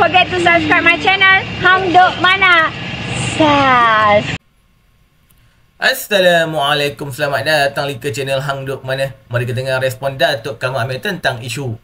forget to subscribe my channel Hang Duk Mana. Sas. Assalamualaikum, selamat datang ke channel Hang Duk Mana. Mari kita dengar respon Datuk Kamal Amir tentang isu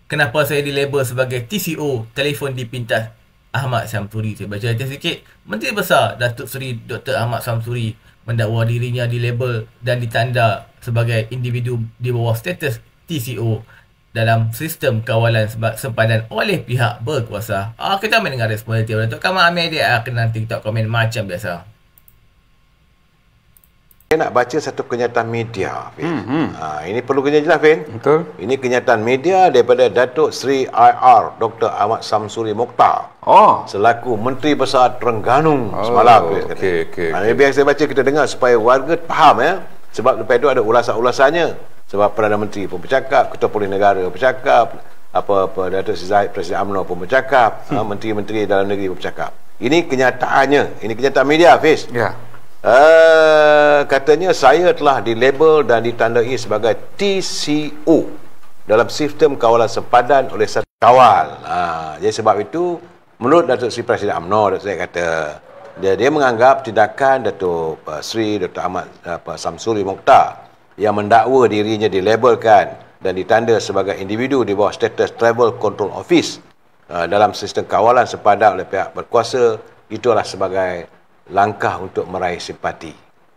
kenapa saya dilabel sebagai TCO, telefon dipintas Ahmad Samsuri. Saya baca atas sikit. Menteri Besar Datuk Seri Dr. Ahmad Samsuri mendakwa dirinya dilabel dan ditanda sebagai individu di bawah status TCO dalam sistem kawalan sempadan oleh pihak berkuasa. Kita mendengar respon dari Datuk Kamal Amir. Dia akan nanti kita komen macam biasa. Saya nak baca satu kenyataan media, ini perlu kena jelas, Fin. Betul. Ini kenyataan media daripada Datuk Seri IR Dr. Ahmad Samsuri Mokhtar selaku Menteri Besar Terengganu semalam. Okey. Biar saya baca, kita dengar supaya warga faham, ya. Sebab lepas itu ada ulasan-ulasannya. Sebab Perdana Menteri pun bercakap, Ketua Polis Negara bercakap, Datuk Seri Zahid Presiden UMNO pun bercakap, menteri-menteri dalam negeri pun bercakap. Ini kenyataannya, ini kenyataan media, Fiz. Ya. Katanya saya telah dilabel dan ditandai sebagai TCO dalam sistem kawalan sempadan oleh satu kawal. Jadi sebab itu menurut Datuk Seri Presiden UMNO, Datuk Seri kata dia menganggap tindakan Datuk Seri Dr. Ahmad Samsuri Mokhtar yang mendakwa dirinya dilabelkan dan ditanda sebagai individu di bawah status Travel Control Office dalam sistem kawalan sempadan oleh pihak berkuasa itulah sebagai langkah untuk meraih simpati.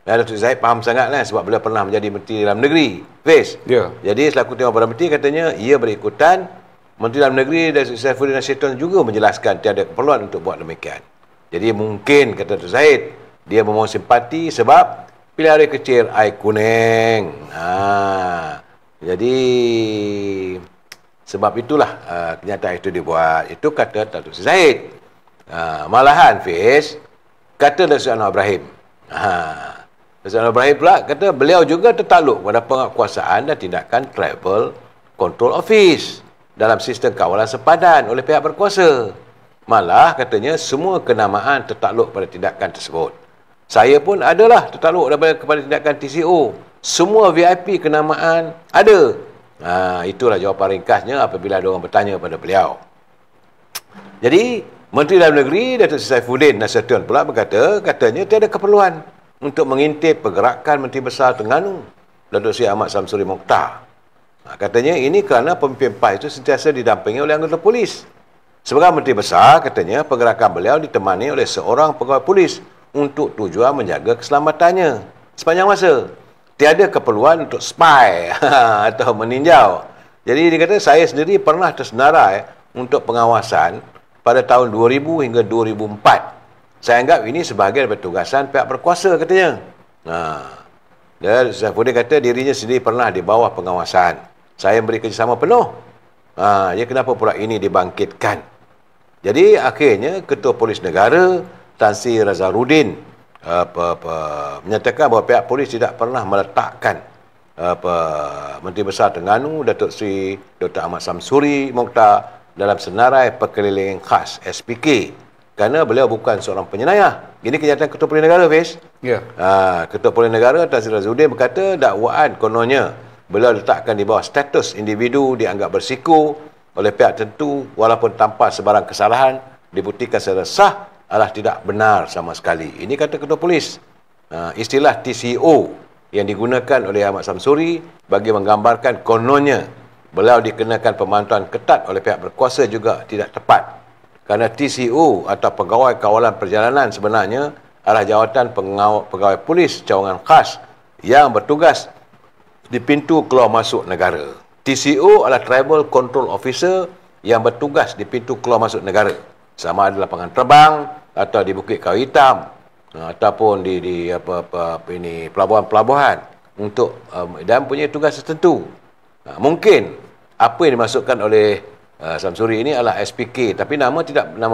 Datuk Zahid faham sangatlah sebab beliau pernah menjadi Menteri Dalam Negeri. Fiz. Ya. Jadi selaku Timbalan Perdana Menteri katanya ia berikutan Menteri Dalam Negeri Datuk Saifuddin Nassyidun juga menjelaskan tiada keperluan untuk buat demikian. Jadi mungkin kata Datuk Zahid dia memohon simpati sebab pilihan hari kecil air kuning. Jadi sebab itulah kenyataan itu dibuat. Itu kata Datuk Zahid. Malahan Fiz kata Datuk Seri Anwar Ibrahim. Datuk Seri Anwar Ibrahim pula kata beliau juga tertakluk pada penguasaan dan tindakan Travel Control Office dalam sistem kawalan sempadan oleh pihak berkuasa. Malah katanya semua kenamaan tertakluk pada tindakan tersebut. Saya pun adalah tertakluk kepada tindakan TCO. Semua VIP kenamaan ada. Itulah jawapan ringkasnya apabila ada orang bertanya pada beliau. Jadi Menteri Dalam Negeri Datuk Seri Saifuddin Nassyidun pula berkata, katanya tiada keperluan untuk mengintip pergerakan Menteri Besar Terengganu Datuk Seri Ahmad Samsuri Mokhtar. Katanya ini kerana pemimpin PAS itu sentiasa didampingi oleh anggota polis. Sebagai Menteri Besar, katanya pergerakan beliau ditemani oleh seorang pegawai polis untuk tujuan menjaga keselamatannya sepanjang masa. Tiada keperluan untuk spy atau meninjau. Jadi dia kata saya sendiri pernah tersenarai untuk pengawasan pada tahun 2000 hingga 2004. Saya anggap ini sebahagian daripada tugasan pihak berkuasa katanya. Dan Saifuddin kata dirinya sendiri pernah di bawah pengawasan. Saya beri kerjasama penuh. Ya kenapa pula ini dibangkitkan? Jadi akhirnya Ketua Polis Negara Tan Sri Razarudin menyatakan bahawa pihak polis tidak pernah meletakkan Menteri Besar Terengganu Datuk Seri Dr. Ahmad Samsuri Mokhtar dalam senarai perkeliling khas SPK kerana beliau bukan seorang penyinayah. Ini kenyataan Ketua Polis Negara, Fiz. Ya. Ketua Polis Negara Tan Sri Razarudin berkata dakwaan kononnya beliau letakkan di bawah status individu dianggap bersiko oleh pihak tertentu walaupun tanpa sebarang kesalahan dibuktikan secara sah adalah tidak benar sama sekali. Ini kata Ketua Polis. Istilah TCO yang digunakan oleh Ahmad Samsuri bagi menggambarkan kononnya beliau dikenakan pemantauan ketat oleh pihak berkuasa juga tidak tepat. Kerana TCO atau Pegawai Kawalan Perjalanan sebenarnya adalah jawatan pegawai polis cawangan khas yang bertugas di pintu keluar masuk negara. TCO adalah Travel Control Officer yang bertugas di pintu keluar masuk negara. Sama ada lapangan terbang atau di Bukit Kayu Hitam ataupun di pelabuhan-pelabuhan untuk dan punya tugas tertentu. Mungkin apa yang dimasukkan oleh Samsuri ini adalah SPK, tapi nama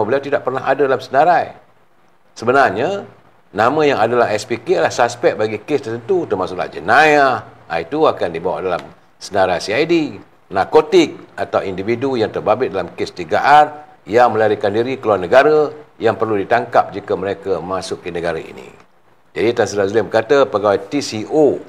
beliau tidak pernah ada dalam senarai. Sebenarnya nama yang adalah SPK adalah suspek bagi kes tertentu termasuklah jenayah. Itu akan dibawa dalam senarai CID. Narkotik atau individu yang terbabit dalam kes 3R yang melarikan diri keluar negara yang perlu ditangkap jika mereka masuk ke negara ini. Jadi Tan Sri Razarudin berkata pegawai TCO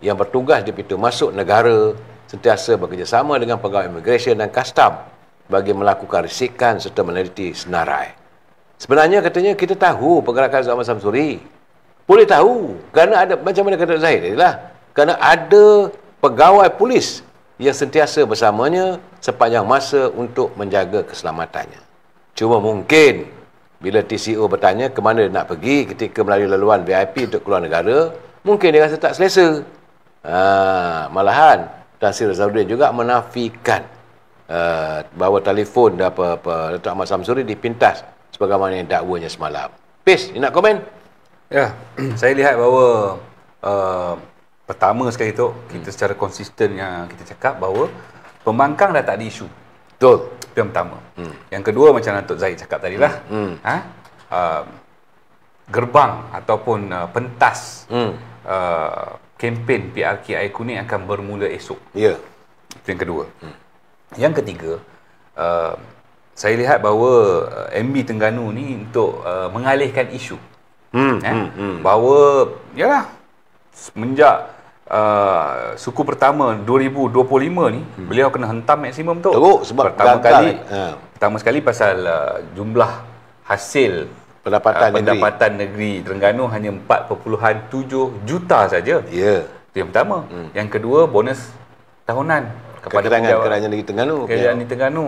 yang bertugas di pintu masuk negara sentiasa bekerjasama dengan pegawai imigresen dan kastam bagi melakukan risikan serta meneliti senarai. Sebenarnya katanya kita tahu pergerakan Zul Ahmad Samsuri. Boleh tahu kerana ada, macam mana kata Zahid adalah kerana ada pegawai polis yang sentiasa bersamanya sepanjang masa untuk menjaga keselamatannya. Cuma mungkin bila TCO bertanya ke mana nak pergi ketika melalui laluan VIP untuk keluar negara, mungkin dia rasa tak selesa. Malahan Tan Sri Razarudin juga menafikan bahawa telefon Datuk Ahmad Samsuri dipintas sebagaimana yang dakwanya semalam. Pis,你nak komen? Ya, saya lihat bahawa pertama sekali tu kita secara konsisten yang kita cakap bahawa pembangkang dah tak ada isu. Betul. Itu yang pertama. Yang kedua macam Datuk Zahid cakap tadi lah. Gerbang ataupun pentas kempen PRK Air Kuning akan bermula esok. Ya. Itu yang kedua. Yang ketiga, saya lihat bahawa MB Terengganu ni untuk mengalihkan isu. Bahawa yalah semenjak suku pertama 2025 ni beliau kena hentam maksimum tu. Teruk sebab pertama sekali pasal jumlah hasil pendapatan negeri Terengganu hanya 4.7 juta saja. Ya. Itu yang pertama. Yang kedua, bonus tahunan kepada kerajaan negeri Terengganu. Kerajaan negeri Terengganu.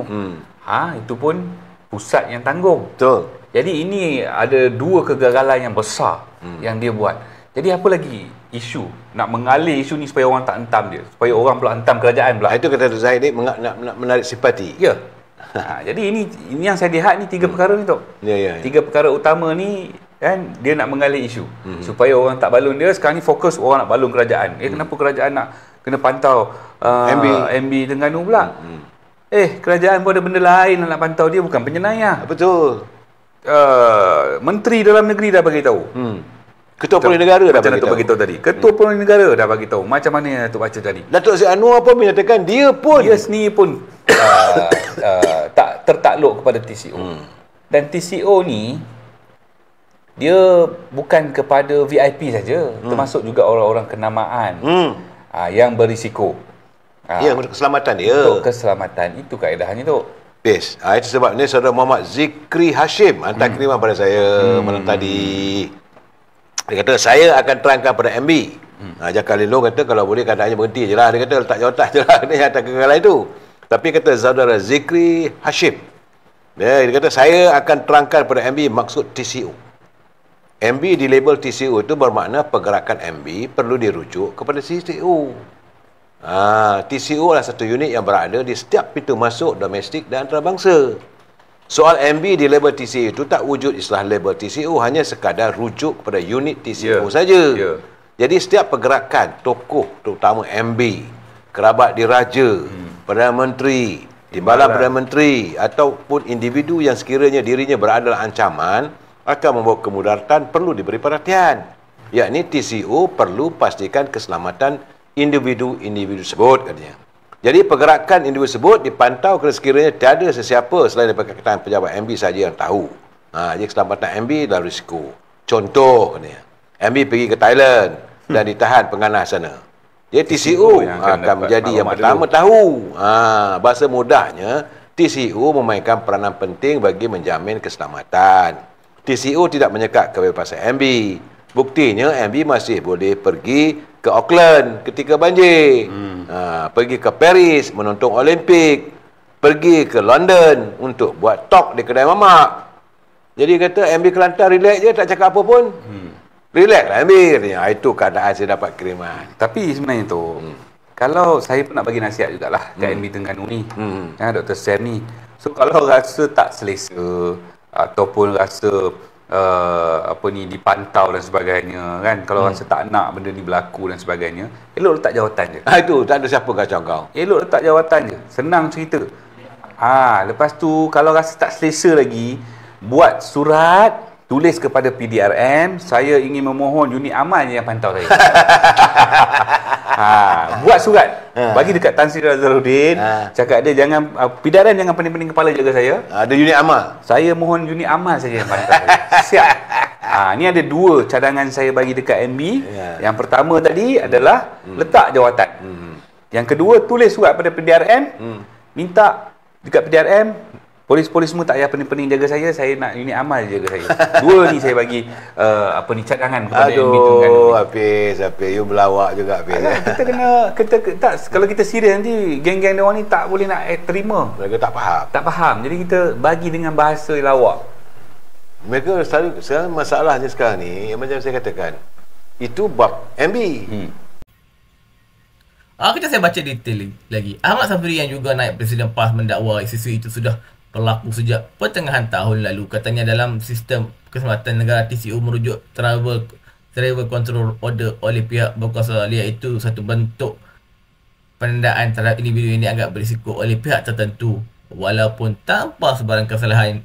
Itu pun pusat yang tanggung. Betul. Jadi ini ada dua kegagalan yang besar yang dia buat. Jadi apa lagi isu? Nak mengalih isu ni supaya orang tak hentam dia. Supaya orang pula hentam kerajaan pula. Itu kata Dr. Zahid ni nak menarik simpati. Ya. Jadi ini yang saya lihat ni tiga perkara ni tu. Ya. Tiga perkara utama ni kan dia nak mengalih isu. Supaya orang tak balun dia. Sekarang ni fokus orang nak balun kerajaan. Kenapa kerajaan nak kena pantau MB Terengganu pula? Kerajaan pun ada benda lain nak pantau dia, bukan penjenayah. Betul. Menteri Dalam Negeri dah bagi tahu. Ketua Polis Negara dah bagi tahu tadi. Ketua Polis Negara dah bagi tahu. Macam mana yang Datuk baca tadi? Datuk Seri Anwar pun menyatakan dia sendiri pun tak tertakluk kepada TCO. Dan TCO ni dia bukan kepada VIP saja, termasuk juga orang-orang kenamaan yang berisiko. Ya, untuk keselamatan dia. Untuk keselamatan itu kaedahnya tu. Itu sebabnya Saudara Muhammad Zikri Hashim hantar kiriman pada saya malam tadi. Dia kata saya akan terangkan pada MB. Jakar Lelong kata kalau boleh keadaannya berhenti je lah. Dia kata letak jawatan je lah. Dia hantar kegagalan itu. Tapi kata Saudara Zikri Hashim, dia kata saya akan terangkan pada MB maksud TCO. MB di label TCO itu bermakna pergerakan MB perlu dirujuk kepada TCO. TCO adalah satu unit yang berada di setiap pintu masuk domestik dan antarabangsa. Soal MB di label TCO itu tak wujud istilah label TCO, hanya sekadar rujuk kepada unit TCO saja. Jadi setiap pergerakan tokoh terutama MB, kerabat diraja, Perdana Menteri, timbalan Perdana Menteri ataupun individu yang sekiranya dirinya berada dalam ancaman akan membawa kemudaratan perlu diberi perhatian. Yakni TCO perlu pastikan keselamatan individu-individu tersebut katanya. Jadi pergerakan individu tersebut dipantau kerana sekiranya tiada sesiapa selain daripada kalangan pejabat MB saja yang tahu. Jadi keselamatan MB dalam risiko. Contoh katanya, MB pergi ke Thailand dan ditahan penganas sana. Jadi TCO akan menjadi yang pertama tahu. Bahasa mudahnya, TCO memainkan peranan penting bagi menjamin keselamatan. TCO tidak menyekat kebebasan MB. Buktinya MB masih boleh pergi ke Auckland ketika banjir, pergi ke Paris menonton Olimpik, pergi ke London untuk buat talk di kedai mamak. Jadi kata MB Kelantan relax je, tak cakap apa pun. Relax lah MB katanya. Itu keadaan saya dapat kiriman. Tapi sebenarnya tu kalau saya pun nak bagi nasihat jugalah kat MB Terengganu ni, Dr. Sam ni. So kalau rasa tak selesa ataupun rasa dipantau dan sebagainya kan, kalau rasa tak nak benda ni berlaku dan sebagainya, elok letak jawatan je. Itu tak ada siapa kacau kau. Elok letak jawatan je, senang cerita. Lepas tu kalau rasa tak selesa lagi, buat surat, tulis kepada PDRM, saya ingin memohon unit aman yang pantau saya. Buat surat, bagi dekat Tan Sri Razarudin, cakap dia jangan, PDRM jangan pening-pening kepala jaga saya. Ada unit amal. Saya mohon unit amal saja yang pantau saya. Siap. Ni ada dua cadangan saya bagi dekat MB. Yang pertama tadi adalah letak jawatan. Yang kedua, tulis surat pada PDRM, minta dekat PDRM, polis-polis semua tak payah pening-pening jaga saya nak unit amal jaga saya. Dua ni saya bagi cadangan kepada MB Terengganu. Hafiz, you melawak juga Hafiz. Kita kena kalau kita serius nanti geng-geng dia orang ni tak boleh nak terima. Mereka tak faham. Tak faham. Jadi kita bagi dengan bahasa lawak. Mereka sekarang masalahnya sekarang ni macam saya katakan, itu bab MB. Kita saya baca detail lagi. Ahmad Samsuri yang juga naib Presiden PAS mendakwa isu itu sudah berlaku sejak pertengahan tahun lalu. Katanya dalam sistem keselamatan negara TCO merujuk Travel Control Order oleh pihak berkuasa, iaitu satu bentuk penundaan terhadap individu yang dianggap berisiko oleh pihak tertentu walaupun tanpa sebarang kesalahan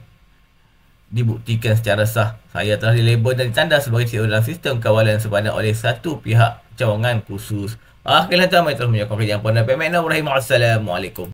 dibuktikan secara sah. Saya telah dilabel dan ditanda sebagai TCO dalam sistem kawalan sebanyak oleh satu pihak cawangan khusus. Akhirnya tuan-tuan, mari terus menyokong kerjaan Puan Nabi. Assalamualaikum.